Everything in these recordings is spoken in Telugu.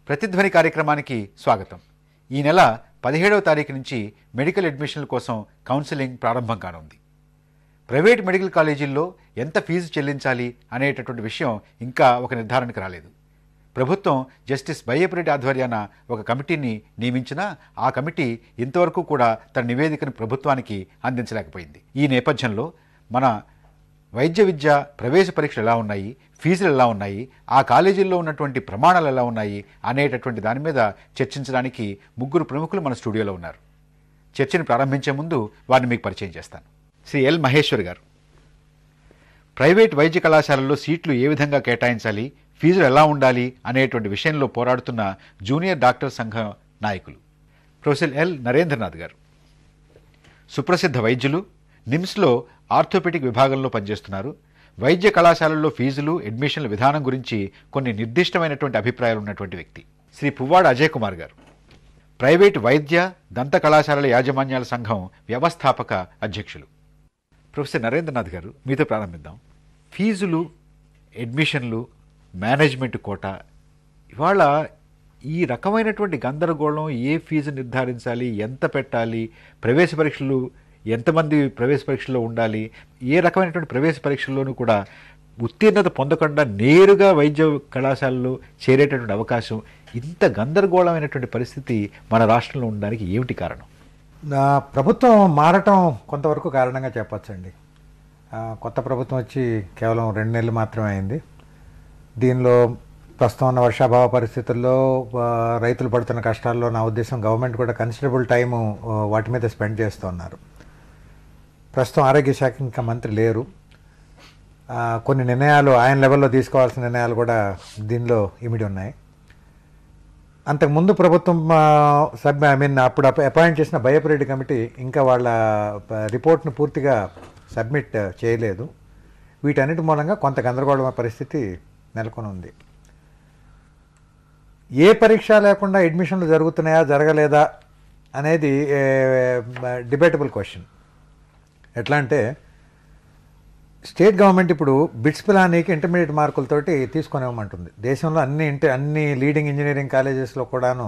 ప్రతిధ్వని కార్యక్రమానికి స్వాగతం. ఈ నెల 17వ తారీఖు నుంచి మెడికల్ అడ్మిషన్ల కోసం కౌన్సిలింగ్ ప్రారంభం కానుంది. ప్రైవేట్ మెడికల్ కాలేజీల్లో ఎంత ఫీజు చెల్లించాలి అనేటటువంటి విషయం ఇంకా ఒక నిర్ధారణకు రాలేదు. ప్రభుత్వం జస్టిస్ బయ్యపురెడ్డి ఆధ్వర్యాన ఒక కమిటీని నియమించినా ఆ కమిటీ ఇంతవరకు కూడా తన నివేదికను ప్రభుత్వానికి అందించలేకపోయింది. ఈ నేపథ్యంలో మన వైద్య విద్య ప్రవేశ పరీక్షలు ఎలా ఉన్నాయి, ఫీజులు ఎలా ఉన్నాయి, ఆ కాలేజీల్లో ఉన్నటువంటి ప్రమాణాలు ఎలా ఉన్నాయి అనేటటువంటి దాని మీద చర్చించడానికి ముగ్గురు ప్రముఖులు మన స్టూడియోలో ఉన్నారు. చర్చను ప్రారంభించే ముందు వారిని మీకు పరిచయం చేస్తాను. శ్రీ ఎల్ మహేశ్వర్ గారు, ప్రైవేట్ వైద్య కళాశాలల్లో సీట్లు ఏ విధంగా కేటాయించాలి, ఫీజులు ఎలా ఉండాలి అనేటువంటి విషయంలో పోరాడుతున్న జూనియర్ డాక్టర్ సంఘం నాయకులు. ప్రొఫెసర్ ఎల్ నరేంద్రనాథ్ గారు, సుప్రసిద్ధ వైద్యులు, నిమ్స్లో ఆర్థోపెడిక్ విభాగంలో పనిచేస్తున్నారు. వైద్య కళాశాలల్లో ఫీజులు, అడ్మిషన్ల విధానం గురించి కొన్ని నిర్దిష్టమైనటువంటి అభిప్రాయాలు ఉన్నటువంటి వ్యక్తి. శ్రీ పువ్వాడ అజయ్ కుమార్ గారు, ప్రైవేట్ వైద్య దంత కళాశాలల యాజమాన్యాల సంఘం వ్యవస్థాపక అధ్యక్షులు. ప్రొఫెసర్ నరేంద్రనాథ్ గారు, మీతో ప్రారంభిద్దాం. ఫీజులు, అడ్మిషన్లు, మేనేజ్మెంట్ కోట, ఇవాళ ఈ రకమైనటువంటి గందరగోళం, ఏ ఫీజు నిర్ధారించాలి, ఎంత పెట్టాలి, ప్రవేశ పరీక్షలు ఎంతమంది ప్రవేశ పరీక్షల్లో ఉండాలి, ఏ రకమైనటువంటి ప్రవేశ పరీక్షల్లోనూ కూడా ఉత్తీర్ణత పొందకుండా నేరుగా వైద్య కళాశాలలో చేరేటటువంటి అవకాశం, ఇంత గందరగోళమైనటువంటి పరిస్థితి మన రాష్ట్రంలో ఉండడానికి ఏమిటి కారణం? ప్రభుత్వం మారటం కొంతవరకు కారణంగా చెప్పచ్చండి. కొత్త ప్రభుత్వం వచ్చి కేవలం 2 నెలలు మాత్రమే అయింది. దీనిలో ప్రస్తుతం ఉన్న వర్షాభావ పరిస్థితుల్లో రైతులు పడుతున్న కష్టాల్లో నా ఉద్దేశం గవర్నమెంట్ కూడా కన్సిడరబుల్ టైము వాటి మీద స్పెండ్ చేస్తూ ఉన్నారు. ప్రస్తుతం ఆరోగ్య శాఖ ఇంకా మంత్రి లేరు. కొన్ని నిర్ణయాలు ఆయన లెవెల్లో తీసుకోవాల్సిన నిర్ణయాలు కూడా దీనిలో ఇమిడి ఉన్నాయి. అంతకుముందు ప్రభుత్వం అప్పుడు అపాయింట్ చేసిన బయ్యపురెడ్డి కమిటీ ఇంకా వాళ్ళ రిపోర్ట్ను పూర్తిగా సబ్మిట్ చేయలేదు. వీటన్నిటి మూలంగా కొంత గందరగోళ పరిస్థితి నెలకొని ఉంది. ఏ పరీక్ష లేకుండా అడ్మిషన్లు జరుగుతున్నాయా జరగలేదా అనేది డిబేటబుల్ క్వశ్చన్. ఎట్లా అంటే, స్టేట్ గవర్నమెంట్ ఇప్పుడు బిట్స్ పిలానీకి ఇంటర్మీడియట్ మార్కులతోటి తీసుకొని ఇవ్వమంటుంది. దేశంలో అన్ని లీడింగ్ ఇంజనీరింగ్ కాలేజెస్లో కూడాను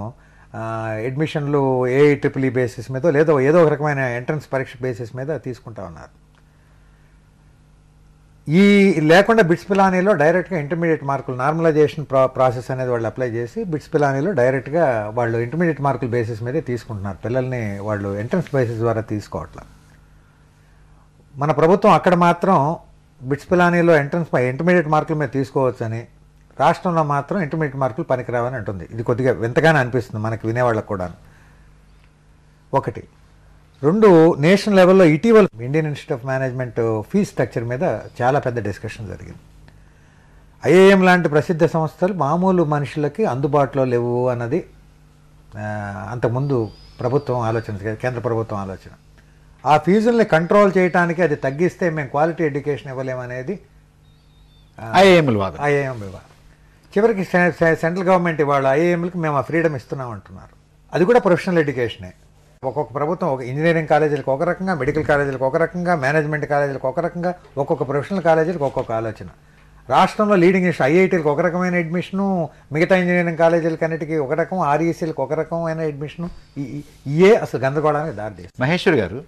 అడ్మిషన్లు AIEEE బేసిస్ మీద ఏదో ఒక రకమైన ఎంట్రన్స్ పరీక్ష బేసిస్ మీద తీసుకుంటా ఉన్నారు. ఈ లేకుండా బిట్స్ పిలానీలో డైరెక్ట్గా ఇంటర్మీడియట్ మార్కులు నార్మలైజేషన్ ప్రాసెస్ అనేది వాళ్ళు అప్లై చేసి బిట్స్ పిలానీలో డైరెక్ట్గా వాళ్ళు ఇంటర్మీడియట్ మార్కుల బేసిస్ మీదే తీసుకుంటున్నారు. పిల్లల్ని వాళ్ళు ఎంట్రన్స్ బేసిస్ ద్వారా తీసుకోవట్లా. మన ప్రభుత్వం అక్కడ మాత్రం బిట్స్ పిలానీలో ఇంటర్మీడియట్ మార్కుల మీద తీసుకోవచ్చని, రాష్ట్రంలో మాత్రం ఇంటర్మీడియట్ మార్కులు పనికిరావని అంటుంది. ఇది కొద్దిగా వింతగానే అనిపిస్తుంది మనకి వినేవాళ్ళకు కూడా. 1. 2, నేషనల్ లెవెల్లో ఇటీవల Indian institute of management fees structure మీద చాలా పెద్ద డిస్కషన్ జరిగింది. IIM లాంటి ప్రసిద్ధ సంస్థలు మామూలు మనుషులకి అందుబాటులో లేవు అన్నది అంతకుముందు ప్రభుత్వం ఆలోచన, కేంద్ర ప్రభుత్వం ఆలోచన. ఆ ఫీజుల్ని కంట్రోల్ చేయడానికి, అది తగ్గిస్తే మేము క్వాలిటీ ఎడ్యుకేషన్ ఇవ్వలేమనేది IIM వివాదం. చివరికి సెంట్రల్ గవర్నమెంట్ ఇవాళ IIMలకి మేము ఆ ఫ్రీడమ్ ఇస్తున్నాం అంటున్నారు. అది కూడా ప్రొఫెషనల్ ఎడ్యుకేషనే. ఒక్కొక్క ప్రభుత్వం ఒక ఇంజనీరింగ్ కాలేజీలకు ఒక రకంగా, మెడికల్ కాలేజీలకు ఒక రకంగా, మేనేజ్మెంట్ కాలేజీలకు ఒక రకంగా, ఒక్కొక్క ప్రొఫెషనల్ కాలేజీలకు ఒక్కొక్క ఆలోచన. రాష్ట్రంలో లీడింగ్ IITలకు ఒక రకమైన అడ్మిషను, మిగతా ఇంజనీరింగ్ కాలేజీలకు అన్నిటికీ ఒక రకం, RECలకు ఒక రకమైన అడ్మిషను. ఇయే అసలు గందరగోళానికి దారితీస్తుంది. మహేశ్వర్ గారు,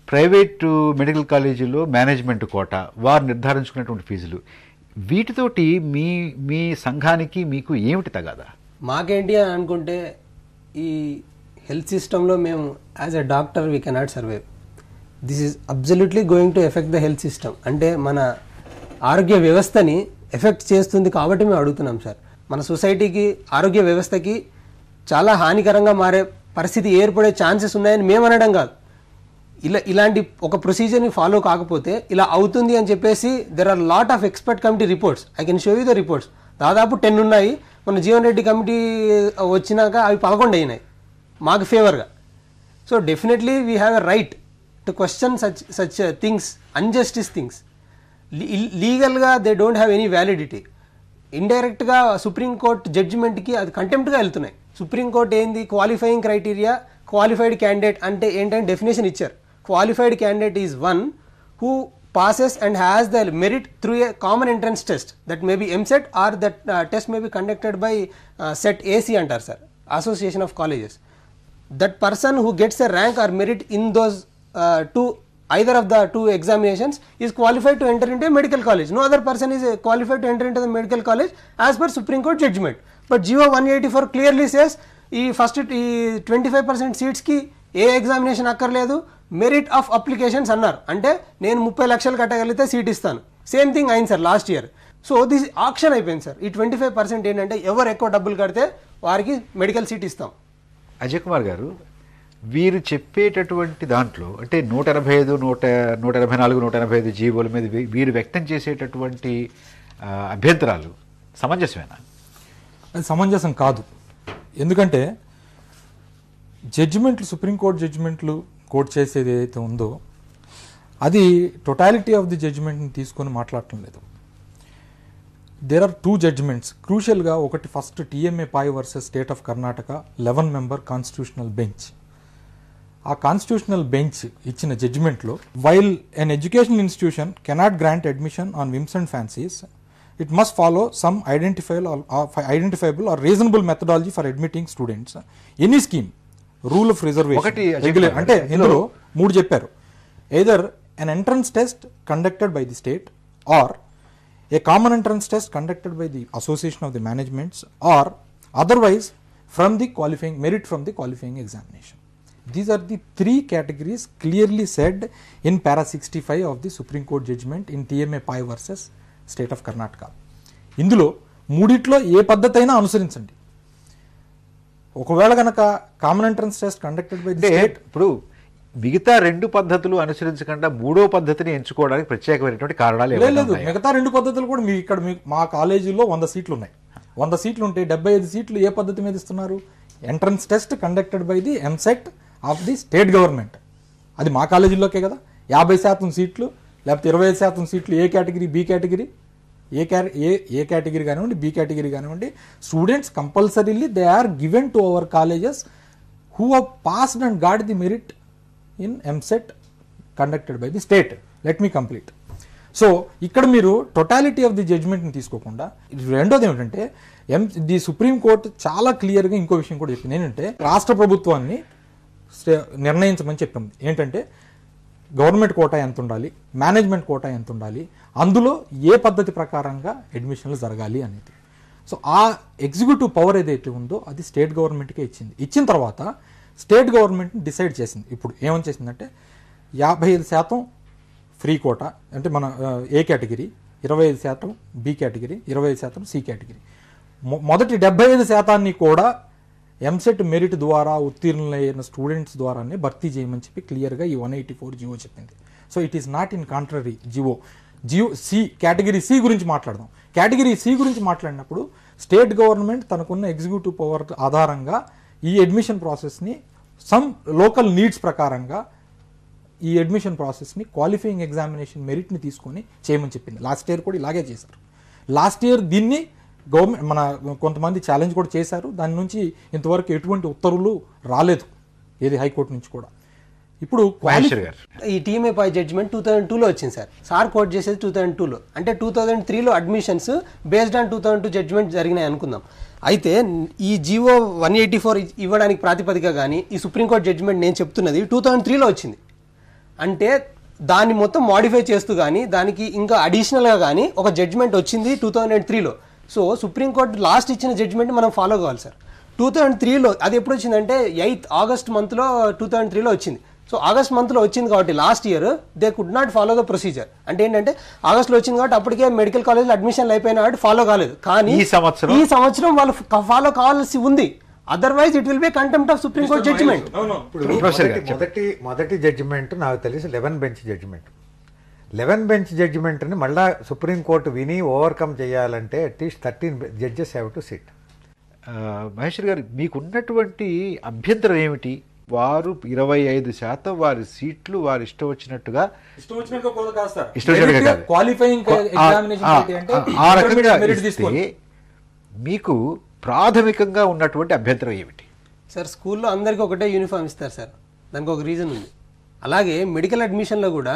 ప్రైవేటు మెడికల్ కాలేజీలో మేనేజ్మెంట్ కోట, వారు నిర్ధారించుకున్నటువంటి ఫీజులు, వీటితోటి మీ సంఘానికి మీకు ఏమిటి తగాదా? మాకేంటి అని అనుకుంటే, ఈ హెల్త్ సిస్టంలో మేము as a doctor we cannot survive. This is absolutely going to effect the health system. అంటే మన ఆరోగ్య వ్యవస్థని ఎఫెక్ట్ చేస్తుంది కాబట్టి మేము అడుగుతున్నాం సార్. మన సొసైటీకి, ఆరోగ్య వ్యవస్థకి చాలా హానికరంగా మారే పరిస్థితి ఏర్పడే ఛాన్సెస్ ఉన్నాయని మేము అనడం కాదు. ఇలాంటి ఒక ప్రొసీజర్ని ఫాలో కాకపోతే ఇలా అవుతుంది అని చెప్పేసి there are lot of expert committee reports. I can show you the reports. దాదాపు 10 ఉన్నాయి. మన జీవన్ రెడ్డి కమిటీ వచ్చినాక అవి 11 అయినాయి మాకు ఫేవర్గా. So definitely we have a right to question such things, injustice things. లీగల్గా they don't have any validity. ఇండైరెక్ట్గా సుప్రీంకోర్టు జడ్జిమెంట్కి అది కంటెంప్ట్గా వెళ్తున్నాయి. సుప్రీంకోర్టు ఏంది, క్వాలిఫైయింగ్ క్రైటీరియా, క్వాలిఫైడ్ క్యాండిడేట్ అంటే ఏంటంటే డెఫినేషన్ ఇచ్చారు. Qualified candidate is one who passes and has the merit through a common entrance test that may be MSET or that test may be conducted by set AC antar sir, Association of Colleges. That person who gets a rank or merit in those either of the two examinations is qualified to enter into a medical college. No other person is qualified to enter into the medical college as per Supreme Court judgment. But GO 184 clearly says ఈ ఫస్ట్ ఈ 25% సీట్స్కి ఏ ఎగ్జామినేషన్ అక్కర్లేదు, మెరిట్ ఆఫ్ అప్లికేషన్స్ అన్నారు. అంటే నేను 30 లక్షలు కట్టగలిగితే సీట్ ఇస్తాను. సేమ్ థింగ్ అయింది sir last year. So this option అయిపోయింది సార్. ఈ 25% ఏంటంటే ఎవరు ఎక్కువ డబ్బులు కడితే వారికి మెడికల్ సీట్ ఇస్తాం. అజయ్ కుమార్ గారు, వీరు చెప్పేటటువంటి దాంట్లో అంటే 185, 184, 185 జీవోల మీద వీరు వ్యక్తం చేసేటటువంటి అభ్యంతరాలు సమంజసమేనా? అది సమంజసం కాదు. ఎందుకంటే జడ్జిమెంట్లు, సుప్రీంకోర్టు జడ్జిమెంట్లు కోర్టు చేసేది ఏదైతే ఉందో అది టోటాలిటీ ఆఫ్ ది జడ్జిమెంట్ని తీసుకొని మాట్లాడటం లేదు. దేర్ ఆర్ 2 జడ్జిమెంట్స్ క్రూషియల్గా. ఒకటి first TMA Pai versus state of Karnataka 11 member constitutional bench. ఆ కాన్స్టిట్యూషనల్ బెంచ్ ఇచ్చిన జడ్జిమెంట్లో while an educational institution cannot grant admission on whims and fancies, it must follow some identifiable or reasonable methodology for admitting students. Any scheme, rule of reservation, regular. అంటే ఇందులో 3 చెప్పారు. either an entrance test conducted by the state or a common entrance test conducted by the association of the managements or otherwise from the qualifying merit from the qualifying examination. These are the 3 categories clearly said in para 65 of the Supreme Court judgment in TMA Pai versus state of Karnataka. ఇందులో 3 ఏ పద్ధతి అయినా అనుసరించండి. ఒకవేళ కనుక common entrance test conducted by the state, ఇప్పుడు మిగతా 2 పద్ధతులు అనుసరించకుండా 3వ పద్ధతిని ఎంచుకోవడానికి ప్రత్యేకమైనటువంటి కారణాలు లేదు. మిగతా 2 పద్ధతులు కూడా మీ ఇక్కడ మా కాలేజీలో 100 సీట్లు ఉన్నాయి. 100 సీట్లు ఉంటే 75 సీట్లు ఏ పద్ధతి మీద ఇస్తున్నారు? Entrance test conducted by the EAMCET of the state government. అది మా కాలేజీలోకే కదా. 50% సీట్లు లేకపోతే 25% సీట్లు A category, B category, A category కానివ్వండి, బి కేటగిరీ కానివ్వండి, students compulsorily they are given to our colleges who have passed and got the merit in EAMCET conducted by the state. Let me complete. So ఇక్కడ మీరు టోటాలిటీ ఆఫ్ ది జడ్జ్మెంట్ని తీసుకోకుండా, రెండోది ఏమిటంటే ది సుప్రీం కోర్టు చాలా క్లియర్గా ఇంకో విషయం కూడా చెప్పింది. ఏంటంటే రాష్ట్ర ప్రభుత్వాన్ని నిర్ణయించమని చెప్పింది. ఏంటంటే గవర్నమెంట్ కోటా ఎంత ఉండాలి, మేనేజ్మెంట్ కోటా ఎంత ఉండాలి, అందులో ఏ పద్ధతి ప్రకారంగా అడ్మిషన్లు జరగాలి అనేది. సో ఆ ఎగ్జిక్యూటివ్ పవర్ ఏదైతే ఉందో అది స్టేట్ గవర్నమెంట్కే ఇచ్చింది. ఇచ్చిన తర్వాత స్టేట్ గవర్నమెంట్ డిసైడ్ చేసింది. ఇప్పుడు ఏమని చేసిందంటే 55% ఫ్రీ కోటా అంటే మన A category, 25% B category, 25% C category. మొదటి 75% కూడా ఎంసెట్ మెరిట్ ద్వారా ఉత్తీర్ణులైన స్టూడెంట్స్ ద్వారానే భర్తీ చేయమని చెప్పి క్లియర్గా ఈ 184 జియో చెప్పింది. So it is not in contrary GO C. Category C గురించి మాట్లాడదాం. కేటగిరీ సి గురించి మాట్లాడినప్పుడు స్టేట్ గవర్నమెంట్ తనకున్న ఎగ్జిక్యూటివ్ పవర్ ఆధారంగా ఈ అడ్మిషన్ ప్రాసెస్ని సమ్ లోకల్ నీడ్స్ ప్రకారంగా ఈ అడ్మిషన్ ప్రాసెస్ని క్వాలిఫైయింగ్ ఎగ్జామినేషన్ మెరిట్ని తీసుకొని చేయమని చెప్పింది. లాస్ట్ ఇయర్ కూడా ఇలాగే చేశారు. లాస్ట్ ఇయర్ దీన్ని గవర్నమెంట్ మన కొంతమంది ఛాలెంజ్ కూడా చేశారు. దాని నుంచి ఇంతవరకు ఎటువంటి ఉత్తర్వులు రాలేదు, ఏది హైకోర్టు నుంచి కూడా. ఇప్పుడు ఈ టీఎంఏ పై జడ్జిమెంట్ 2002లో వచ్చింది సార్. సార్ కోర్ట్ చేసేది 2002లో. అంటే 2003లో అడ్మిషన్స్ బేస్డ్ ఆన్ 2002 జడ్జిమెంట్ జరిగినాయి అనుకుందాం. అయితే ఈ జీవో 184 ఇవ్వడానికి ప్రాతిపదిక కానీ ఈ సుప్రీంకోర్టు జడ్జిమెంట్ నేను చెప్తున్నది 2003లో వచ్చింది. అంటే దాన్ని మొత్తం మాడిఫై చేస్తూ కానీ దానికి ఇంకా అడిషనల్గా కానీ ఒక జడ్జిమెంట్ వచ్చింది 2003లో. సో సుప్రీంకోర్టు లాస్ట్ ఇచ్చిన జడ్జిమెంట్ మనం ఫాలో కావాలి సార్. 2003లో అది ఎప్పుడు వచ్చిందంటే 8th ఆగస్ట్ మంత్లో 2003లో వచ్చింది. సో ఆగస్ట్ మంత్లో వచ్చింది కాబట్టి last year they could not follow the procedure. అంటే ఏంటంటే ఆగస్ట్లో వచ్చింది కాబట్టి అప్పటికే మెడికల్ కాలేజ్లో అడ్మిషన్లు అయిపోయిన కాబట్టి ఫాలో కాలేదు. కానీ ఈ సంవత్సరం వాళ్ళు ఫాలో కావాల్సి ఉంది. Otherwise it will be contempt of supreme court judgement. మొదటి జడ్జిమెంట్ నాకు తెలిసి 11 బెంచ్ జడ్జిమెంట్. 11 బెంచ్ జడ్జిమెంట్ని మళ్ళా సుప్రీంకోర్టు విని ఓవర్కమ్ చేయాలంటే at least 13 judges have to SIT. Maheshwar గారు, మీకున్నటువంటి అభ్యంతరం ఏమిటి? వారు 25% వారి సీట్లు వారు ఇష్టం వచ్చినట్టుగా మీకు ప్రాథమికంగా ఉన్నటువంటి అభ్యంతరం ఏమిటి సార్? స్కూల్లో అందరికీ ఒకటే యూనిఫామ్ ఇస్తారు సార్, దానికి ఒక రీజన్ ఉంది. అలాగే మెడికల్ అడ్మిషన్లో కూడా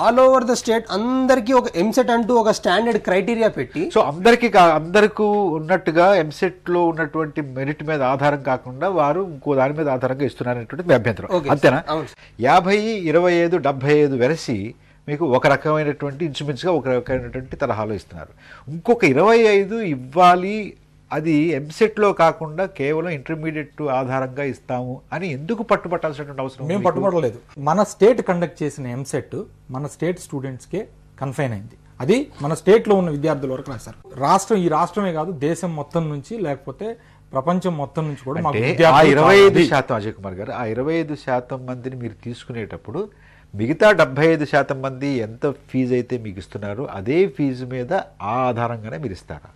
ఆల్ ఓవర్ ద స్టేట్ అందరికీ ఒక ఎంసెట్ అంటూ ఒక స్టాండర్డ్ క్రైటీరియా పెట్టి, సో అందరికీ అందరికీ ఉన్నట్టుగా ఎంసెట్ లో ఉన్నటువంటి మెరిట్ మీద ఆధారం కాకుండా వారు ఇంకో దాని మీద ఆధారంగా ఇస్తున్నారనేటువంటి మీ అభ్యంతరం, Okay, అంతేనా? అవును. 50, 25, 75 వెరసి మీకు ఒక రకమైనటువంటి ఇంచుమించుగా ఒక రకమైనటువంటి తరహాలో ఇస్తున్నారు. ఇంకొక 25 ఇవ్వాలి, అది ఎంసెట్లో కాకుండా కేవలం ఇంటర్మీడియట్ ఆధారంగా ఇస్తాము అని ఎందుకు పట్టుబట్టాల్సినటువంటి అవసరం? మేము పట్టుబడలేదు. మన స్టేట్ కండక్ట్ చేసిన ఎంసెట్ మన స్టేట్ స్టూడెంట్స్కే కన్ఫైన్ అయింది. అది మన స్టేట్లో ఉన్న విద్యార్థుల వరకు రాశారు. ఈ రాష్ట్రమే కాదు, దేశం మొత్తం నుంచి, లేకపోతే ప్రపంచం మొత్తం నుంచి కూడా మాకు ఆ విద్యార్థులు 25% అజయ్ కుమార్ గారు, ఆ 25% మందిని మీరు తీసుకునేటప్పుడు మిగతా 75% మంది ఎంత ఫీజు అయితే మీకు ఇస్తున్నారో అదే ఫీజు మీద ఆ ఆధారంగానే మీరు ఇస్తారా?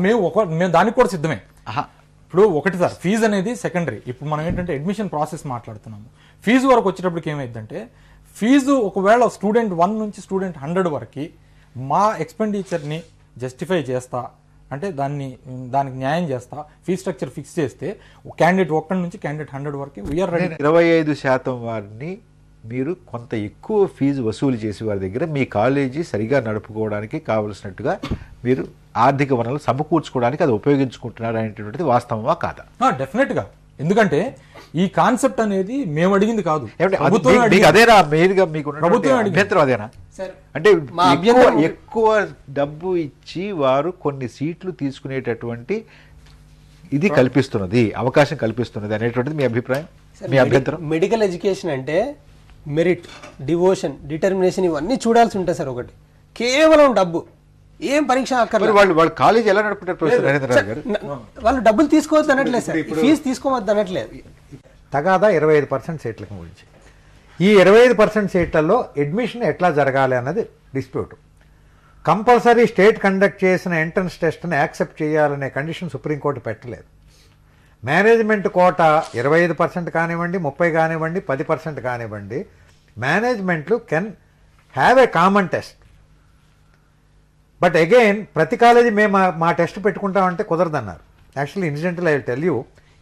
మేము దానికి కూడా సిద్ధమే. ఆహా. ఇప్పుడు ఒకటి సార్, ఫీజు అనేది సెకండరీ. ఇప్పుడు మనం ఏంటంటే అడ్మిషన్ ప్రాసెస్ మాట్లాడుతున్నాము. ఫీజు వరకు వచ్చేటప్పటికి ఏమైందంటే, ఫీజు ఒకవేళ స్టూడెంట్ 1 నుంచి స్టూడెంట్ 100 వరకు మా ఎక్స్పెండిచర్ని జస్టిఫై చేస్తా అంటే దానికి న్యాయం చేస్తా, ఫీజ్ స్ట్రక్చర్ ఫిక్స్ చేస్తే క్యాండిడేట్ 1 నుంచి క్యాండిడేట్ 100 వరకు వీఆర్ రెడీ. 25% వారిని మీరు కొంత ఎక్కువ ఫీజు వసూలు చేసి వారి దగ్గర మీ కాలేజీ సరిగా నడుపుకోవడానికి కావలసినట్టుగా మీరు ఆర్థిక వనరులు సమకూర్చుకోవడానికి అది ఉపయోగించుకుంటున్నారు అనేటువంటిది వాస్తవమా కాదా? డెఫినెట్ గా. ఎందుకంటే ఈ కాన్సెప్ట్ అనేది మేము అడిగింది కాదు, అదేనా మీరుగా మీకు అభ్యంతరం అదేనా? అంటే ఎక్కువ డబ్బు ఇచ్చి వారు కొన్ని సీట్లు తీసుకునేటటువంటి ఇది కల్పిస్తున్నది, అవకాశం కల్పిస్తున్నది అనేటువంటిది మీ అభిప్రాయం, మీ అభ్యంతరం? మెడికల్ ఎడ్యుకేషన్ అంటే మెరిట్, డివోషన్, డిటర్మినేషన్ ఇవన్నీ చూడాల్సి ఉంటుంది సార్. ఒకటి కేవలం డబ్బు, ఏం పరీక్ష అక్కర్లేదు. వాళ్ళు కాలేజ్ ఎలా నడుపుతారు ప్రొఫెసర్ నరేంద్ర గారు? వాళ్ళు డబ్బులు తీసుకోవద్దు అనట్లేదు సార్, ఫీజు తీసుకోవద్దు అనట్లేదు. తగాదా 25% సీట్ల గురించి. ఈ 25% సీట్లలో అడ్మిషన్ ఎట్లా జరగాలి అన్నది డిస్ప్యూట్. కంపల్సరీ స్టేట్ కండక్ట్ చేసిన ఎంట్రన్స్ టెస్ట్ని యాక్సెప్ట్ చేయాలనే కండిషన్ సుప్రీంకోర్టు పెట్టలేదు. మేనేజ్మెంట్ కోట 25% కానివ్వండి, 30 కానివ్వండి, 10% కానివ్వండి, మేనేజ్మెంట్లు can have a common test. But again ప్రతి కాలేజీ మేము మా టెస్ట్ పెట్టుకుంటామంటే కుదరదన్నారు. Actually incidental I will tell you,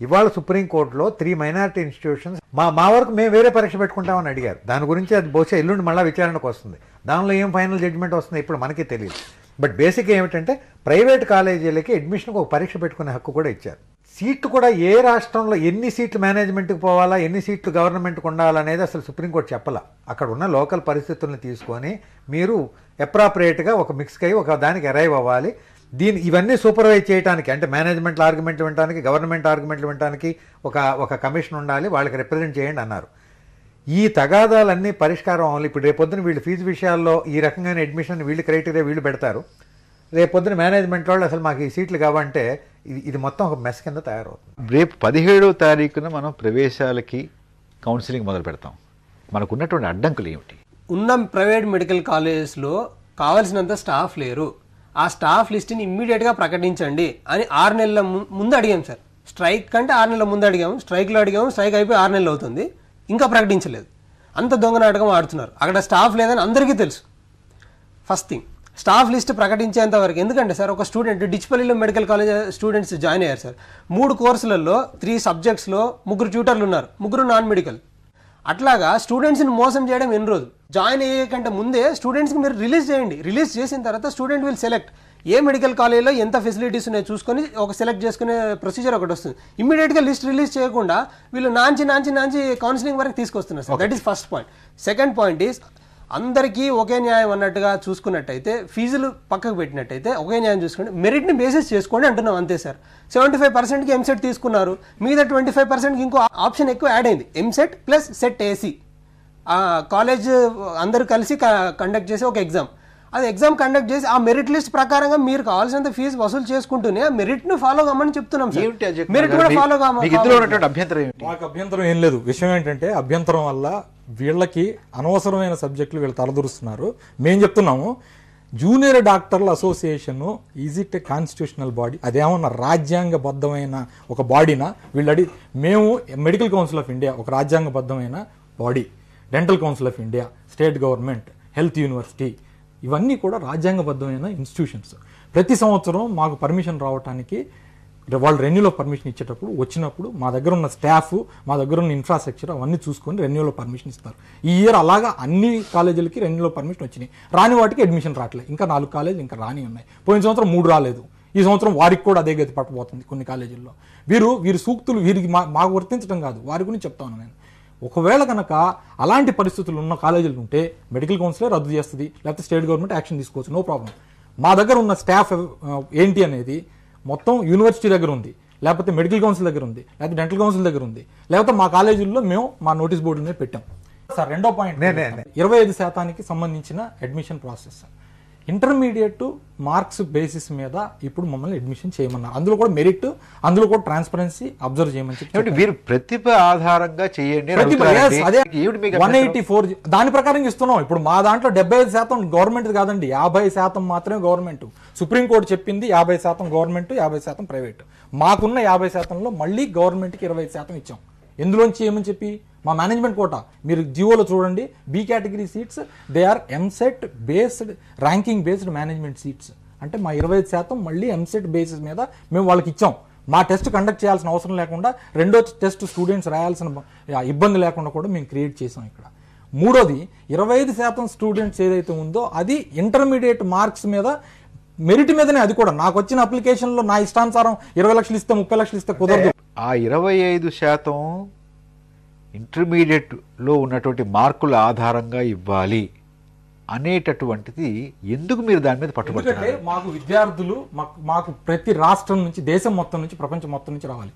ఇవాళ సుప్రీంకోర్టులో 3 మైనారిటీ ఇన్స్టిట్యూషన్స్ మా వరకు మేము వేరే పరీక్ష పెట్టుకుంటామని అడిగారు. దాని గురించి అది బహుశా ఎల్లుండి మళ్ళీ విచారణకు వస్తుంది. దానిలో ఏం ఫైనల్ జడ్జిమెంట్ వస్తుంది ఇప్పుడు మనకి తెలియదు. బట్ బేసిక్ ఏమిటంటే ప్రైవేట్ కాలేజీలకి అడ్మిషన్కి ఒక పరీక్ష పెట్టుకునే హక్కు కూడా ఇచ్చారు. సీట్లు కూడా ఏ రాష్ట్రంలో ఎన్ని సీట్లు మేనేజ్మెంట్కి పోవాలా, ఎన్ని సీట్లు గవర్నమెంట్కి ఉండాలనేది అసలు సుప్రీంకోర్టు చెప్పాల. అక్కడ ఉన్న లోకల్ పరిస్థితులను తీసుకొని మీరు అప్రాపరియేట్గా ఒక మిక్స్కి అయ్యి ఒక దానికి అరైవ్ అవ్వాలి. ఇవన్నీ సూపర్వైజ్ చేయడానికి, అంటే మేనేజ్మెంట్ ఆర్గ్యుమెంట్లు వినడానికి, గవర్నమెంట్ ఆర్గ్యుమెంట్లు వినడానికి ఒక కమిషన్ ఉండాలి, వాళ్ళకి రిప్రజెంట్ చేయండి అన్నారు. ఈ తగాదాలన్నీ పరిష్కారం అవ్వాలి. ఇప్పుడు రేపొద్దున వీళ్ళు ఫీజు విషయాల్లో ఈ రకంగానే అడ్మిషన్ వీళ్ళు క్రైటీరియా వీళ్ళు పెడతారు. రేపొద్దున మేనేజ్మెంట్ వాళ్ళు అసలు మాకు ఈ సీట్లు కావంటే ఇది మొత్తం ఒక మెస్ కింద తయారవుతుంది. రేపు 17వ తారీఖున మనం ప్రవేశాలకి కౌన్సిలింగ్ మొదలు పెడతాం. మనకు ఉన్నటువంటి అడ్డంకులు ఏమిటి? ఉన్న ప్రైవేట్ మెడికల్ కాలేజెస్లో కావాల్సినంత స్టాఫ్ లేరు. ఆ స్టాఫ్ లిస్ట్ని ఇమ్మీడియట్గా ప్రకటించండి అని 6 నెలల ముందు అడిగాం సార్. స్ట్రైక్ కంటే 6 నెలల ముందు అడిగాము. స్ట్రైక్లో అడిగాము, స్ట్రైక్ అయిపోయి 6 నెలలు అవుతుంది, ఇంకా ప్రకటించలేదు. అంత దొంగ నాటకం ఆడుతున్నారు. అక్కడ స్టాఫ్ లేదని అందరికీ తెలుసు. ఫస్ట్ థింగ్, స్టాఫ్ లిస్ట్ ప్రకటించేంత వరకు. ఎందుకంటే సార్ ఒక స్టూడెంట్ డిచ్పల్లిలో మెడికల్ కాలేజ్ స్టూడెంట్స్ జాయిన్ అయ్యారు సార్. 3 కోర్సులలో 3 సబ్జెక్ట్స్లో 3 ట్యూటర్లు ఉన్నారు, 3 నాన్ మెడికల్. అట్లాగా స్టూడెంట్స్ని మోసం చేయడం ఎన్ని రోజులు? జాయిన్ అయ్యే కంటే ముందే స్టూడెంట్స్కి మీరు రిలీజ్ చేయండి. రిలీజ్ చేసిన తర్వాత student will select A medical కాలేజ్లో ఎంత ఫెసిలిటీస్ ఉన్నాయో చూసుకొని ఒక సెలెక్ట్ చేసుకునే ప్రొసీజర్ ఒకటి వస్తుంది. ఇమ్మీడియట్గా లిస్ట్ రిలీజ్ చేయకుండా వీళ్ళు నాంచి కౌన్సిలింగ్ వరకు తీసుకొస్తున్నారు sir. That is first point. Second point is, అందరికీ ఒకే న్యాయం అన్నట్టుగా చూసుకున్నట్టయితే, ఫీజులు పక్కకు పెట్టినట్టయితే ఒకే న్యాయం చూసుకోండి, మెరిట్ని బేసిస్ చేసుకోండి అంటున్నాం అంతే సార్. 75%కి ఎంసెట్ తీసుకున్నారు, మిగతా 25%కి ఇంకో ఆప్షన్ ఎక్కువ యాడ్ అయింది, EAMCET plus set AC. College అందరూ కలిసి కండక్ట్ చేసి ఒక ఎగ్జామ్, అది ఎగ్జామ్ కండక్ట్ చేసి ఆ మెరిట్ లిస్ట్ ప్రకారంగా మీరు కావాల్సినంత ఫీజు వసూలు చేసుకుంటూనే ఆ మెరిట్ను ఫాలో కామని చెప్తున్నాం సార్. మెరిట్ కూడా ఫాలో మాకు అభ్యంతరం ఏం లేదు. విషయం ఏంటంటే, అభ్యంతరం వల్ల వీళ్ళకి అనవసరమైన సబ్జెక్టులు వీళ్ళు తలదూరుస్తున్నారు. మేము చెప్తున్నాము, జూనియర్ డాక్టర్ల association is it A constitutional body? అదేమన్నా రాజ్యాంగబద్ధమైన ఒక బాడీనా? మేము మెడికల్ కౌన్సిల్ ఆఫ్ ఇండియా ఒక రాజ్యాంగబద్ధమైన body, dental council of India, state government, health university, ఇవన్నీ కూడా రాజ్యాంగబద్ధమైన ఇన్స్టిట్యూషన్స్. ప్రతి సంవత్సరం మాకు పర్మిషన్ రావడానికి వాళ్ళు రెన్యూలో పర్మిషన్ ఇచ్చేటప్పుడు వచ్చినప్పుడు మా దగ్గర ఉన్న స్టాఫ్, మా దగ్గర ఉన్న ఇన్ఫ్రాస్ట్రక్చర్ అవన్నీ చూసుకొని రెన్యూలో పర్మిషన్ ఇస్తారు. ఈ ఇయర్ అలాగా అన్ని కాలేజీలకి రెన్యూలో పర్మిషన్ వచ్చినాయి. రాని వాటికి అడ్మిషన్ రావట్లేదు. ఇంకా 4 కాలేజీలు ఇంకా రాని ఉన్నాయి. పోయిన సంవత్సరం 3 రాలేదు. ఈ సంవత్సరం వారికి కూడా అదే గతి పట్టబోతుంది కొన్ని కాలేజీల్లో. వీరి సూక్తులు వీరికి మాకు వర్తించడం కాదు, వారి గురించి చెప్తాను నేను. ఒకవేళ కనుక అలాంటి పరిస్థితులు ఉన్న కాలేజీలు ఉంటే మెడికల్ కౌన్సిలే రద్దు చేస్తుంది, లేకపోతే స్టేట్ గవర్నమెంట్ యాక్షన్ తీసుకోవచ్చు, నో ప్రాబ్లం. మా దగ్గర ఉన్న స్టాఫ్ ఏంటి అనేది మొత్తం యూనివర్సిటీ దగ్గర ఉంది, లేకపోతే మెడికల్ కౌన్సిల్ దగ్గర ఉంది, లేకపోతే డెంటల్ కౌన్సిల్ దగ్గర ఉంది, లేకపోతే మా కాలేజీల్లో మేము మా నోటీస్ బోర్డు మీద పెట్టాం. సార్ రెండో పాయింట్ 25% సంబంధించిన admission process. Intermediate marks basis మీద ఇప్పుడు మమ్మల్ని అడ్మిషన్ చేయమన్నారు. అందులో కూడా మెరిట్, అందులో కూడా ట్రాన్స్పరెన్సీ అబ్జర్వ్ చేయమని చెప్పి మీరు ప్రతిభ ఆధారంగా చేయండి. 184 దాని ప్రకారం ఇస్తున్నాం. ఇప్పుడు మా దాంట్లో 75% గవర్నమెంట్ కాదండి, 50% మాత్రమే గవర్నమెంట్. సుప్రీంకోర్టు చెప్పింది 50% గవర్నమెంట్, 50% ప్రైవేట్. మాకున్న 50%లో మళ్ళీ గవర్నమెంట్కి 25% ఇచ్చాం. ఎందులోంచి ఏమని చెప్పి మా మేనేజ్మెంట్ కోటా మీరు జియోలో చూడండి, B category seats they are EAMCET based, ranking based management seats. అంటే మా 25% మళ్ళీ ఎంసెట్ బేసిస్ మీద మేము వాళ్ళకి ఇచ్చాం. మా టెస్ట్ కండక్ట్ చేయాల్సిన అవసరం లేకుండా, రెండో టెస్ట్ స్టూడెంట్స్ రాయాల్సిన ఇబ్బంది లేకుండా కూడా మేము క్రియేట్ చేసాం ఇక్కడ. మూడోది 25% స్టూడెంట్స్ ఏదైతే ఉందో అది ఇంటర్మీడియట్ మార్క్స్ మీద, మెరిట్ మీదనే. అది కూడా నాకు వచ్చిన అప్లికేషన్లో నా ఇష్టానుసారం 20 లక్షలు ఇస్తే 30 లక్షలు ఇస్తే కుదరదు. ఆ 25% ఇంటర్మీడియట్లో ఉన్నటువంటి మార్కుల ఆధారంగా ఇవ్వాలి అనేటటువంటిది ఎందుకు మీరు దాని మీద పట్టుబడుతున్నారు? మాకు విద్యార్థులు మాకు ప్రతి రాష్ట్రం నుంచి, దేశం మొత్తం నుంచి, ప్రపంచం మొత్తం నుంచి రావాలి.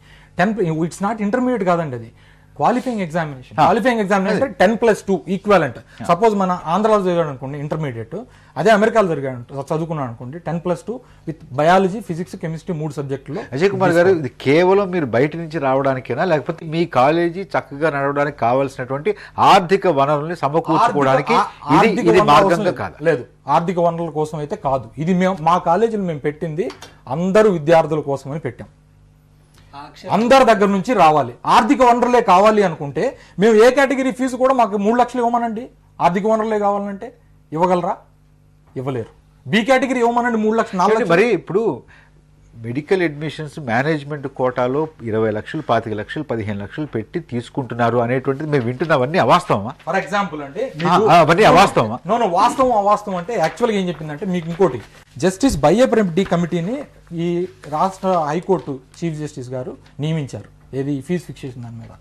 ఇట్స్ నాట్ ఇంటర్మీడియట్ కాదండి, అది qualifying examination. Qualifying examination 10+2 equivalent. Suppose మన ఆంధ్రాలో జరిగాడు అనుకోండి ఇంటర్మీడియట్, అదే అమెరికాలో జరిగాడు చదువుకున్నాడు అనుకోండి 10+2 విత్ బయాలజీ, ఫిజిక్స్, కెమిస్ట్రీ 3 సబ్జెక్టులు. అజయ్ కుమార్ గారు, ఇది కేవలం మీరు బయట నుంచి రావడానికేనా, లేకపోతే మీ కాలేజీ చక్కగా నడవడానికి కావాల్సినటువంటి ఆర్థిక వనరుల్ని సమకూర్చుకోవడానికి ఇది మార్గంగా కాదు? లేదు, ఆర్థిక వనరుల కోసం అయితే కాదు. ఇది మా కాలేజీలో మేము పెట్టింది అందరూ విద్యార్థుల కోసమని పెట్టాం. అందరి దగ్గర నుంచి రావాలి. ఆర్థిక వనరులే కావాలి అనుకుంటే మేము ఏ కేటగిరీ ఫీజు కూడా మాకు 3 లక్షలు ఇవ్వమనండి. ఆర్థిక వనరులే కావాలంటే ఇవ్వగలరా? ఇవ్వలేరు. బి కేటగిరీ ఇవ్వమనండి 3 లక్షలు, 4 లక్షలు. మరి ఇప్పుడు మెడికల్ అడ్మిషన్స్ మేనేజ్మెంట్ కోటాలో 20 లక్షలు, 25 లక్షలు, 15 లక్షలు పెట్టి తీసుకుంటున్నారు అనేటువంటిది మేము వింటున్నవన్నీ అవాస్తవమా? ఫర్ ఎగ్జాంపుల్ అంటే అవన్నీ అవాస్తవమా? నో వాస్తవం అవాస్తవం అంటే యాక్చువల్గా ఏం చెప్పిందంటే, మీకు ఇంకోటి, జస్టిస్ బయ్యప్రెడ్డి కమిటీని ఈ రాష్ట్ర హైకోర్టు చీఫ్ జస్టిస్ గారు నియమించారు. ఏది ఫీజు ఫిక్సేషన్ దాని మీద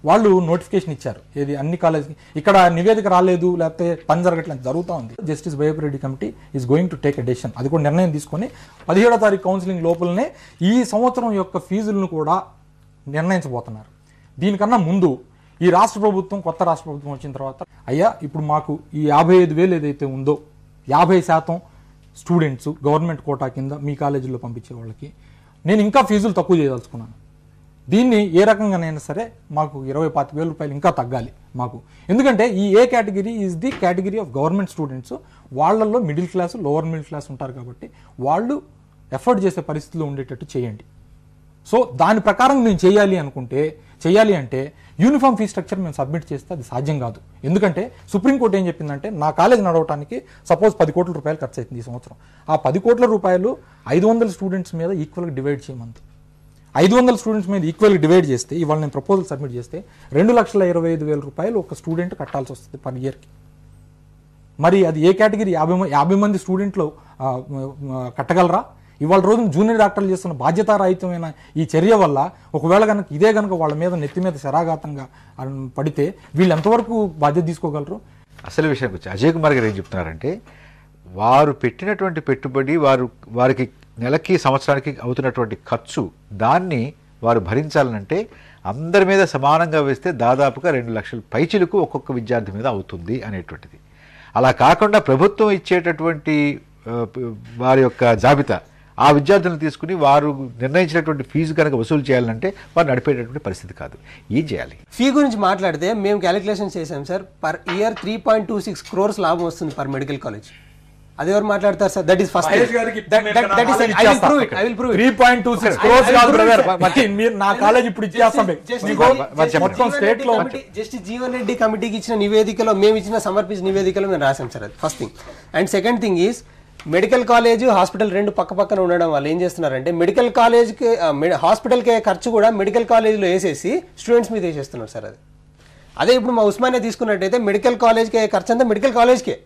వాళ్ళు నోటిఫికేషన్ ఇచ్చారు. ఏది అన్ని కాలేజ్కి. ఇక్కడ నివేదిక రాలేదు, లేకపోతే పని జరగట్లేదు, జరుగుతూ ఉంది. Justice Bayyapreddy committee is going to take a decision. అది కూడా నిర్ణయం తీసుకొని 17వ తారీఖు కౌన్సిలింగ్ లోపలనే ఈ సంవత్సరం యొక్క ఫీజులను కూడా నిర్ణయించబోతున్నారు. దీనికన్నా ముందు ఈ రాష్ట్ర ప్రభుత్వం, కొత్త రాష్ట్ర ప్రభుత్వం వచ్చిన తర్వాత, అయ్యా ఇప్పుడు మాకు ఈ 55,000 ఏదైతే ఉందో 50% స్టూడెంట్స్ గవర్నమెంట్ కోటా కింద మీ కాలేజీలో పంపించే వాళ్ళకి నేను ఇంకా ఫీజులు తక్కువ చేయదలుచుకున్నాను. దీన్ని ఏ రకంగానైనా సరే మాకు 20-25,000 రూపాయలు ఇంకా తగ్గాలి మాకు. ఎందుకంటే ఈ A category is the category of government students. వాళ్ళల్లో middle class, lower middle class ఉంటారు కాబట్టి వాళ్ళు ఎఫర్ట్ చేసే పరిస్థితిలో ఉండేటట్టు చేయండి. సో దాని ప్రకారం మేము చేయాలి అంటే యూనిఫామ్ ఫీ స్ట్రక్చర్ మేము సబ్మిట్ చేస్తే అది సాధ్యం కాదు. ఎందుకంటే సుప్రీంకోర్టు ఏం చెప్పిందంటే, నా కాలేజ్ నడవడానికి సపోజ్ 10 కోట్ల రూపాయలు ఖర్చు అవుతుంది ఈ సంవత్సరం. ఆ 10 కోట్ల రూపాయలు 500 స్టూడెంట్స్ మీద ఈక్వల్గా డివైడ్ చేయమంది. 500 స్టూడెంట్స్ మీద ఈక్వల్గా డివైడ్ చేస్తే, ఇవాళ నేను ప్రపోజల్ సబ్మిట్ చేస్తే 2,25,000 రూపాయలు ఒక స్టూడెంట్ కట్టాల్సి వస్తుంది పర్ ఇయర్కి. మరి అది ఏ కేటగిరీ? 50 మంది స్టూడెంట్లు కట్టగలరా? ఇవాళ రోజు జూనియర్ డాక్టర్లు చేస్తున్న బాధ్యతారహితమైన ఈ చర్య వల్ల ఒకవేళ కనుక ఇదే కనుక వాళ్ళ మీద నెత్తి మీద శరాఘాతంగా పడితే వీళ్ళు ఎంతవరకు బాధ్యత తీసుకోగలరు? అసలు విషయానికి వచ్చి అజయ్ కుమార్ గారు ఏం చెప్తున్నారంటే, వారు పెట్టినటువంటి పెట్టుబడి, వారికి నెలకి సంవత్సరానికి అవుతున్నటువంటి ఖర్చు, దాన్ని వారు భరించాలనంటే అందరి మీద సమానంగా వేస్తే దాదాపుగా 2 లక్షల పైచిలకు ఒక్కొక్క విద్యార్థి మీద అవుతుంది అనేటువంటిది. అలా కాకుండా ప్రభుత్వం ఇచ్చేటటువంటి వారి యొక్క జాబితా, ఆ విద్యార్థులను తీసుకుని వారు నిర్ణయించినటువంటి ఫీజు కనుక వసూలు చేయాలంటే వారు నడిపేటటువంటి పరిస్థితి కాదు. ఏం చేయాలి? ఫీ గురించి మాట్లాడితే మేము క్యాలిక్యులేషన్ చేసాం సార్. పర్ ఇయర్ 3.26 crores లాభం వస్తుంది పర్ మెడికల్ కాలేజ్. అది ఎవరు మాట్లాడతారు సార్? That is first. నా కాలేజ్ ఇప్పుడు ఇచ్చేస్తాం. జస్టిస్ జీవన్ రెడ్డి కమిటీకి ఇచ్చిన నివేదికలో, మేము ఇచ్చిన సమర్పించిన నివేదికలో మేము రాసాం సార్. అది first thing. And second thing is, medical college hospital రెండు పక్క పక్కన ఉండడం వల్ల ఏం చేస్తున్నారంటే మెడికల్ కాలేజ్కి హాస్పిటల్కి ఖర్చు కూడా మెడికల్ కాలేజ్లో వేసేసి స్టూడెంట్స్ మీద వేసేస్తున్నారు సార్. అదే ఇప్పుడు మా ఉస్మానియా తీసుకున్నట్టయితే మెడికల్ కాలేజ్కి ఖర్చు అంతా మెడికల్ కాలేజ్కే,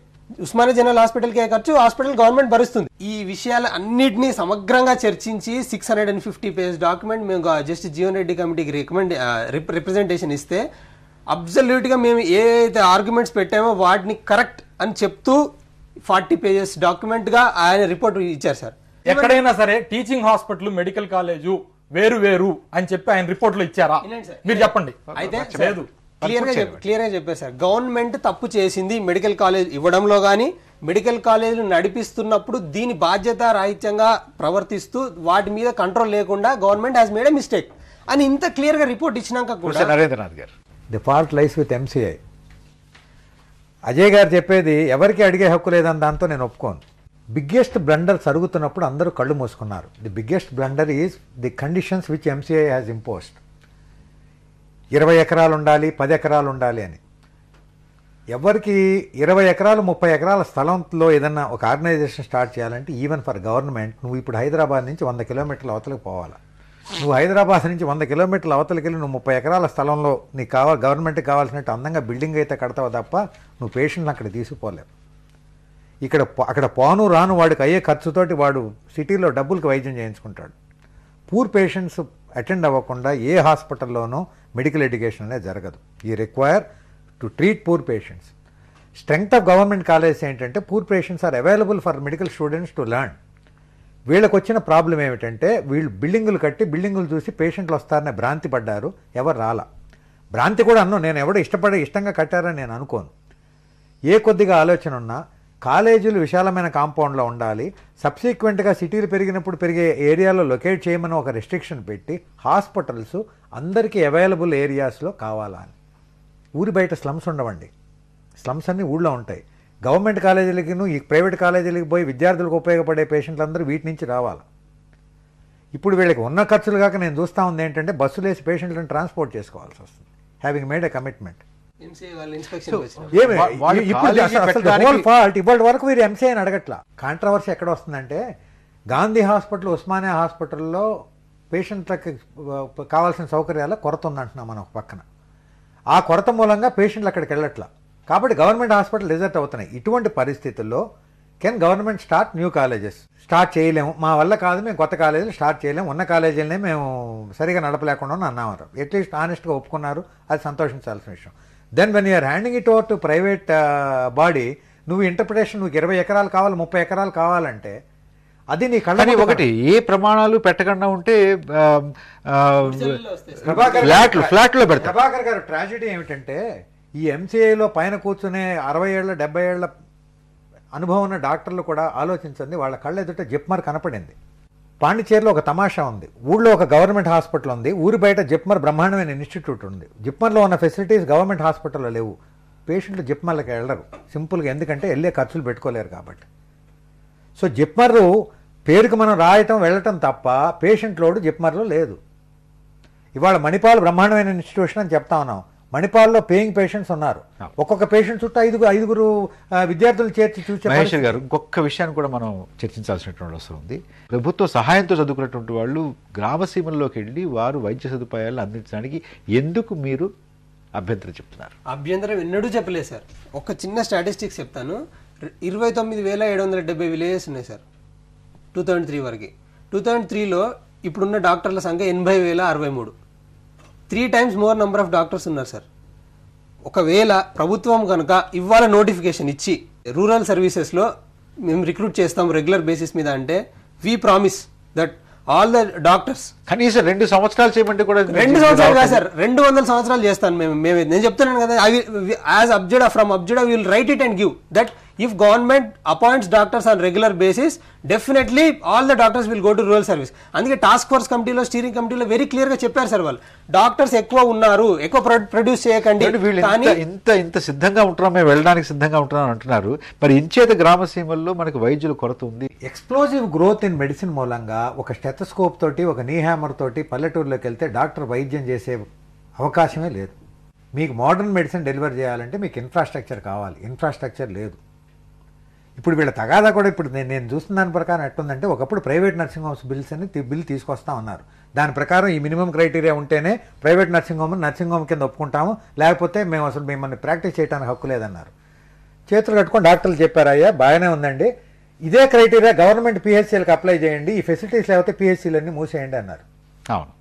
ఉస్మానియా జనరల్ హాస్పిటల్కి ఖర్చు హాస్పిటల్ గవర్నమెంట్ భరిస్తుంది. ఈ విషయాలు అన్నింటినీ సమగ్రంగా చర్చించి 650 పేజ్ డాక్యుమెంట్ మేము జస్ట్ జీవన్ రెడ్డి కమిటీకి రిప్రజెంటేషన్ ఇస్తే అబ్సల్యూట్గా మేము ఏదైతే ఆర్గ్యుమెంట్స్ పెట్టామో వాటిని కరెక్ట్ అని చెప్తూ 40 పేజెస్ డాక్యుమెంట్గా ఆయన రిపోర్ట్ ఇచ్చారు సార్. ఎక్కడైనా సరే టీచింగ్ హాస్పిటల్ మెడికల్ కాలేజు వేరు వేరు అని చెప్పి ఆయన రిపోర్ట్ లో ఇచ్చారా? మీరు చెప్పండి. అయితే లేదు, క్లియర్ గా చెప్పారు సార్. గవర్నమెంట్ తప్పు చేసింది మెడికల్ కాలేజ్ ఇవ్వడంలో గానీ, మెడికల్ కాలేజీలు నడిపిస్తున్నప్పుడు దీని బాధ్యత రాహిత్యంగా ప్రవర్తిస్తూ వాటి మీద కంట్రోల్ లేకుండా government has made a mistake అని ఇంత క్లియర్ గా రిపోర్ట్ ఇచ్చినాక కూడా నరేంద్రనాథ్ గారు the fault lies with MCI. Ajay గారు చెప్పేది ఎవరికి అడిగే హక్కు లేదని దాంతో నేను ఒప్పుకోను. బిగ్గెస్ట్ బ్లండర్ జరుగుతున్నప్పుడు అందరూ కళ్ళు మూసుకున్నారు. The biggest blunder is the conditions which MCI has imposed. 20 ఎకరాలు ఉండాలి, 10 ఎకరాలు ఉండాలి అని. ఎవరికి 20 ఎకరాలు 30 ఎకరాల స్థలంలో ఏదన్నా ఒక ఆర్గనైజేషన్ స్టార్ట్ చేయాలంటే ఈవెన్ ఫర్ గవర్నమెంట్ నువ్వు ఇప్పుడు హైదరాబాద్ నుంచి 100 కిలోమీటర్ల అవతలకు పోవాలి. నువ్వు హైదరాబాద్ నుంచి 100 కిలోమీటర్ల అవతలకి వెళ్ళి నువ్వు 30 ఎకరాల స్థలంలో నీకు గవర్నమెంట్కి కావాల్సినట్టు అందంగా బిల్డింగ్ అయితే కడతావు తప్ప నువ్వు పేషెంట్ని అక్కడ తీసుకుపోలేవు. అక్కడ పోను రాను వాడికి అయ్యే ఖర్చుతోటి వాడు సిటీలో డబ్బులకి వైద్యం చేయించుకుంటాడు. పూర్ పేషెంట్స్ అటెండ్ అవ్వకుండా ఏ హాస్పిటల్లోనూ మెడికల్ ఎడ్యుకేషన్ అనేది జరగదు. ఈ require to treat poor patients. Strength of government colleges ఏంటంటే poor patients are available for medical students to learn. వీళ్ళకి వచ్చిన ప్రాబ్లం ఏమిటంటే వీళ్ళు బిల్డింగులు కట్టి బిల్డింగులు చూసి పేషెంట్లు వస్తారనే భ్రాంతి పడ్డారు. ఎవరు రాలా. భ్రాంతి కూడా అన్నాను నేను, ఎవడో ఇష్టంగా కట్టారని నేను అనుకోను. ఏ కొద్దిగా ఆలోచన ఉన్నా కాలేజీలు విశాలమైన కాంపౌండ్లో ఉండాలి. సబ్సిక్వెంట్గా సిటీలు పెరిగినప్పుడు పెరిగే ఏరియాలో లొకేట్ చేయమని ఒక రెస్ట్రిక్షన్ పెట్టి హాస్పిటల్స్ అందరికీ అవైలబుల్ ఏరియాస్లో కావాలా అని. ఊరి బయట స్లమ్స్ ఉండవండి. స్లమ్స్ అన్నీ ఊళ్ళో ఉంటాయి. గవర్నమెంట్ కాలేజీలకి ఈ ప్రైవేట్ కాలేజీలకి పోయి విద్యార్థులకు ఉపయోగపడే పేషెంట్లు అందరూ వీటి నుంచి రావాలి. ఇప్పుడు వీళ్ళకి ఉన్న ఖర్చులు కాక నేను చూస్తూ ఉంది ఏంటంటే బస్సులు వేసి పేషెంట్లను ట్రాన్స్పోర్ట్ చేసుకోవాల్సి వస్తుంది. Having made a commitment. ఇప్పటి వరకు మీరు ఎంసీఐని అడగట్లా. కాంట్రవర్సీ ఎక్కడ వస్తుందంటే గాంధీ హాస్పిటల్, ఉస్మానియా హాస్పిటల్లో పేషెంట్లకి కావాల్సిన సౌకర్యాల కొరత ఉందంటున్నాం మనం ఒక పక్కన. ఆ కొరత మూలంగా పేషెంట్లు అక్కడికి వెళ్ళట్లా. కాబట్టి గవర్నమెంట్ హాస్పిటల్ రిజర్ట్ అవుతున్నాయి. ఇటువంటి పరిస్థితుల్లో can government start new colleges? Start చేయలేము, మా వల్ల కాదు, మేము కొత్త కాలేజీలు స్టార్ట్ చేయలేము, ఉన్న కాలేజీలనే మేము సరిగా నడపలేకుండా అన్నారు. అట్లీస్ట్ ఆనెస్ట్గా ఒప్పుకున్నారు. అది సంతోషించాల్సిన విషయం. Then when you are handing it over to private body, నువ్వు ఇంటర్ప్రిటేషన్ నువ్వు 20 ఎకరాలు కావాలి, 30 ఎకరాలు కావాలంటే అది నీ కళ్ళని ఒకటి ఏ ప్రమాణాలు పెట్టకుండా ఉంటే ఫ్లాట్లో పెడతారు. ప్రభాకర్ గారు ట్రాజెడీ ఏమిటంటే ఈ ఎంసీఐలో పైన కూర్చునే 60 ఏళ్ల 70 ఏళ్ల అనుభవం ఉన్న డాక్టర్లు కూడా ఆలోచించండి. వాళ్ళ కళ్ళ ఎదుట జిప్మర్ కనపడింది. పాండిచేరిలో ఒక తమాషా ఉంది. ఊళ్ళో ఒక గవర్నమెంట్ హాస్పిటల్ ఉంది, ఊరి బయట జిప్మర్ బ్రహ్మాండమైన ఇన్స్టిట్యూట్ ఉంది. జిప్మర్లో ఉన్న ఫెసిలిటీస్ గవర్నమెంట్ హాస్పిటల్లో లేవు. పేషెంట్లు జిప్మర్లకి వెళ్ళరు సింపుల్గా, ఎందుకంటే వెళ్ళే ఖర్చులు పెట్టుకోలేరు కాబట్టి. సో జిప్మర్ పేరుకు మనం రాయటం వెళ్ళటం తప్ప పేషెంట్ లోడు జిప్మర్లో లేదు. ఇవాళ మణిపాల్ బ్రహ్మాండమైన ఇన్స్టిట్యూషన్ అని చెప్తా ఉన్నాం. మణిపాల్లో పేయింగ్ పేషెంట్స్ ఉన్నారు. ఒక్కొక్క పేషెంట్ చుట్టూ ఐదుగురు విద్యార్థులు చేర్చి చూసే. మహేశ్వర్ గారు, ఇంకొక విషయాన్ని కూడా మనం చర్చించాల్సినటువంటి అవసరం ఉంది. ప్రభుత్వ సహాయంతో చదువుకున్నటువంటి వాళ్ళు గ్రామసీమల్లోకి వెళ్ళి వారు వైద్య సదుపాయాలను అందించడానికి ఎందుకు మీరు అభ్యంతరం చెప్తున్నారు? అభ్యంతరం ఎన్నడూ చెప్పలేదు సార్. ఒక చిన్న స్టాటిస్టిక్స్ చెప్తాను. 29,770 విలేజెస్ ఉన్నాయి సార్ 2003 వరకు. 2003లో ఇప్పుడున్న డాక్టర్ల సంఖ్య 80,063. 3 times more number of doctors ఉన్నారు సార్. ఒకవేళ ప్రభుత్వం కనుక ఇవాళ నోటిఫికేషన్ ఇచ్చి రూరల్ సర్వీసెస్లో మేము రిక్రూట్ చేస్తాం రెగ్యులర్ బేసిస్ మీద అంటే we promise that all the doctors కనీసం 2 సంవత్సరాలు చేయమంటే కూడా 2 సంవత్సరాలు కాదు సార్, 200 సంవత్సరాలు చేస్తాను మేము. నేను చెప్తున్నాను కదా, యాజ్ అబ్జెడా ఫ్రమ్ అబ్జెడా will write it and give that if government appoints doctors on regular basis, definitely all the doctors will go to rural service. అందుకే టాస్క్ ఫోర్స్ కమిటీలో, స్టీరింగ్ కమిటీలో వెరీ క్లియర్ గా చెప్పారు సార్, వాళ్ళు డాక్టర్స్ ఎక్కువ ఉన్నారు, ఎక్కువ ప్రొడ్యూస్ చేయకండి. ఇంత సిద్ధంగా ఉంటున్నాం, మేము వెళ్ళడానికి సిద్ధంగా ఉంటున్నాం అంటున్నారు. మరి ఇంచేత గ్రామ సీమల్లో మనకు వైద్యుల కొరత ఉంది. ఎక్స్ప్లోజివ్ గ్రోత్ ఇన్ మెడిసిన్ మూలంగా ఒక స్టెథోస్కోప్ తోటి, ఒక నీ హ్యామర్ తోటి పల్లెటూరులోకి వెళ్తే డాక్టర్ వైద్యం చేసే అవకాశమే లేదు. మీకు మోడర్న్ మెడిసిన్ డెలివర్ చేయాలంటే మీకు ఇన్ఫ్రాస్ట్రక్చర్ కావాలి. ఇన్ఫ్రాస్ట్రక్చర్ లేదు. ఇప్పుడు వీళ్ళ తగాదా కూడా ఇప్పుడు నేను చూస్తున్న దాని ప్రకారం ఎట్టుందంటే, ఒకప్పుడు ప్రైవేట్ నర్సింగ్ హోమ్స్ బిల్స్ అని బిల్ తీసుకొస్తా ఉన్నారు. దాని ప్రకారం ఈ మినిమం క్రైటీరియా ఉంటేనే ప్రైవేట్ నర్సింగ్ హోమ్ కింద ఒప్పుకుంటాము, లేకపోతే మేము అసలు మిమ్మల్ని ప్రాక్టీస్ చేయడానికి హక్కు లేదన్నారు. చేతులు కట్టుకొని డాక్టర్లు చెప్పారు, అయ్యా బాగానే ఉందండి, ఇదే క్రైటీరియా గవర్నమెంట్ పిహెచ్సీలకు అప్లై చేయండి, ఈ ఫెసిలిటీస్ లేకపోతే పిహెచ్సీలన్నీ మూసేయండి అన్నారు. అవును.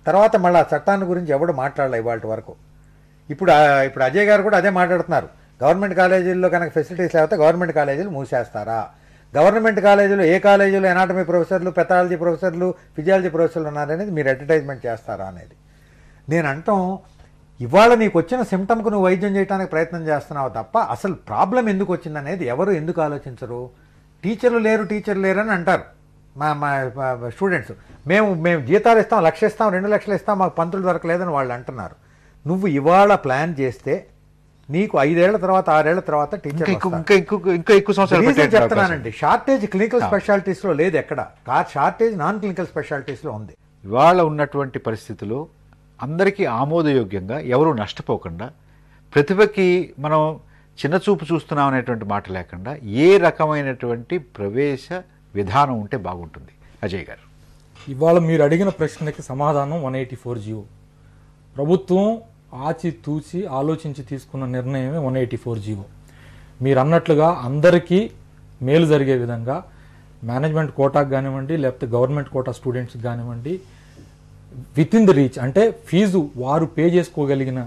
తర్వాత మళ్ళీ ఆ చట్టాన్ని గురించి ఎవడు మాట్లాడలే ఇవాళ వరకు. ఇప్పుడు అజయ్ గారు కూడా అదే మాట్లాడుతున్నారు. గవర్నమెంట్ కాలేజీల్లో కనుక ఫెసిలిటీస్ లేకపోతే గవర్నమెంట్ కాలేజీలు మూసేస్తారా, గవర్నమెంట్ కాలేజీలో ఏ కాలేజీలో ఎనాటమీ ప్రొఫెసర్లు, పెథాలజీ ప్రొఫెసర్లు, ఫిజియాలజీ ప్రొఫెసర్లు ఉన్నారనేది మీరు అడ్వర్టైజ్మెంట్ చేస్తారా అనేది. నేను అంటాం, ఇవాళ నీకు వచ్చిన సిమ్టమ్కు నువ్వు వైద్యం చేయడానికి ప్రయత్నం చేస్తున్నావు తప్ప అసలు ప్రాబ్లం ఎందుకు వచ్చిందనేది ఎవరు ఎందుకు ఆలోచించరు. టీచర్లు లేరు అని అంటారు మా స్టూడెంట్స్. మేము జీతాలు ఇస్తాం, 1 లక్ష ఇస్తాం, 2 లక్షలు ఇస్తాం, మాకు పంతులు దొరకలేదని వాళ్ళు అంటున్నారు. నువ్వు ఇవాళ ప్లాన్ చేస్తే నీకు 5 ఏళ్ల తర్వాత 6 ఏళ్ల తర్వాత టీచర్ ఇంకా ఎక్కువ సంవత్సరాలు చెప్తున్నానండి. షార్టేజ్ క్లినికల్ స్పెషాలిటీస్ లో లేదు, ఎక్కడ షార్టేజ్ నాన్ క్లినికల్ స్పెషాలిటీస్ లో ఉంది. ఇవాళ ఉన్నటువంటి పరిస్థితిలో అందరికీ ఆమోదయోగ్యంగా ఎవరు నష్టపోకుండా, ప్రతిభకి మనం చిన్నచూపు చూస్తున్నాం అనేటువంటి మాట లేకుండా ఏ రకమైనటువంటి ప్రవేశ విధానం ఉంటే బాగుంటుంది అజయ్ గారు? ఇవాళ మీరు అడిగిన ప్రశ్నకి సమాధానం 184 జీవో. ప్రభుత్వం ఆచితూచి ఆలోచించి తీసుకున్న నిర్ణయమే 184 జీవో. మీరు అన్నట్లుగా అందరికీ మేలు జరిగే విధంగా మేనేజ్మెంట్ కోటాకు కానివ్వండి, లేకపోతే గవర్నమెంట్ కోటా స్టూడెంట్స్కి కానివ్వండి, విత్ ఇన్ ది రీచ్, అంటే ఫీజు వారు పే చేసుకోగలిగిన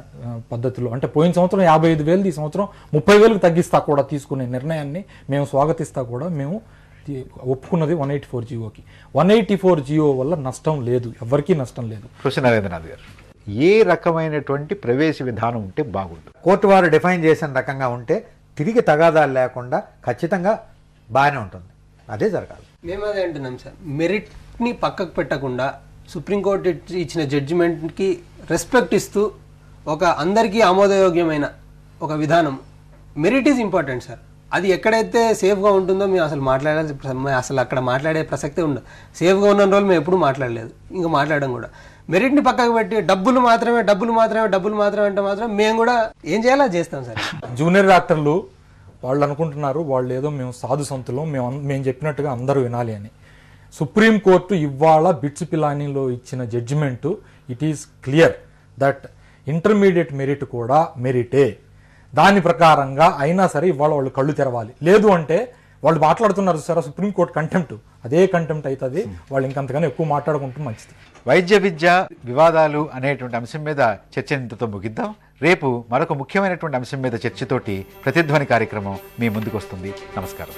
పద్ధతిలో, అంటే పోయిన సంవత్సరం 55,000, ఈ సంవత్సరం 30,000కు తగ్గిస్తా కూడా తీసుకునే నిర్ణయాన్ని మేము స్వాగతిస్తా కూడా మేము ఒప్పుకున్నది 184 జీవోకి. 184 జీవో వల్ల నష్టం లేదు, ఎవరికీ నష్టం లేదు. ప్రొఫెసర్ నరేంద్రనాథ్ గారు, ఏ రకమైనటువంటి ప్రవేశ విధానం ఉంటే బాగుంటుంది? కోర్టు వారు డిఫైన్ చేసిన రకంగా ఉంటే తిరిగి తగాదాలు లేకుండా ఖచ్చితంగా బాగానే ఉంటుంది, అదే జరగాలి. మేము అదే అంటున్నాం సార్. మెరిట్ని పక్కకు పెట్టకుండా సుప్రీంకోర్టు ఇచ్చిన జడ్జిమెంట్కి రెస్పెక్ట్ ఇస్తూ ఒక అందరికీ ఆమోదయోగ్యమైన ఒక విధానం. Merit is important sir. అది ఎక్కడైతే సేఫ్గా ఉంటుందో మేము అసలు అక్కడ మాట్లాడే ప్రసక్తే ఉండదు. సేఫ్గా ఉన్న రోజులు మేము ఎప్పుడు మాట్లాడలేదు, ఇంకా మాట్లాడడం కూడా. మెరిట్ని పక్కకు పెట్టి డబ్బులు మాత్రమే అంటే మాత్రం మేము కూడా ఏం చేయాలో చేస్తాం సార్. జూనియర్ డాక్టర్లు వాళ్ళు అనుకుంటున్నారు వాళ్ళు ఏదో మేము సాధు సంతులం, మేము చెప్పినట్టుగా అందరూ వినాలి అని. సుప్రీంకోర్టు ఇవాళ బిట్స్ పిలానీలో ఇచ్చిన judgement, it is clear that intermediate merit కూడా మెరిటే. దాని ప్రకారంగా అయినా సరే ఇవాళ వాళ్ళు కళ్ళు తెరవాలి. లేదు అంటే వాళ్ళు మాట్లాడుతున్నారు సార్ సుప్రీంకోర్టు కంటెంప్ట్, అదే కంటెంప్ట్ అవుతుంది. వాళ్ళు ఇంకంతగానే ఎక్కువ మాట్లాడుకుంటూ మంచిది. వైద్య విద్య వివాదాలు అనేటువంటి అంశం మీద చర్చ ఇంతతో ముగిద్దాం. రేపు మరొక ముఖ్యమైనటువంటి అంశం మీద చర్చతోటి ప్రతిధ్వని కార్యక్రమం మీ ముందుకు వస్తుంది. నమస్కారం.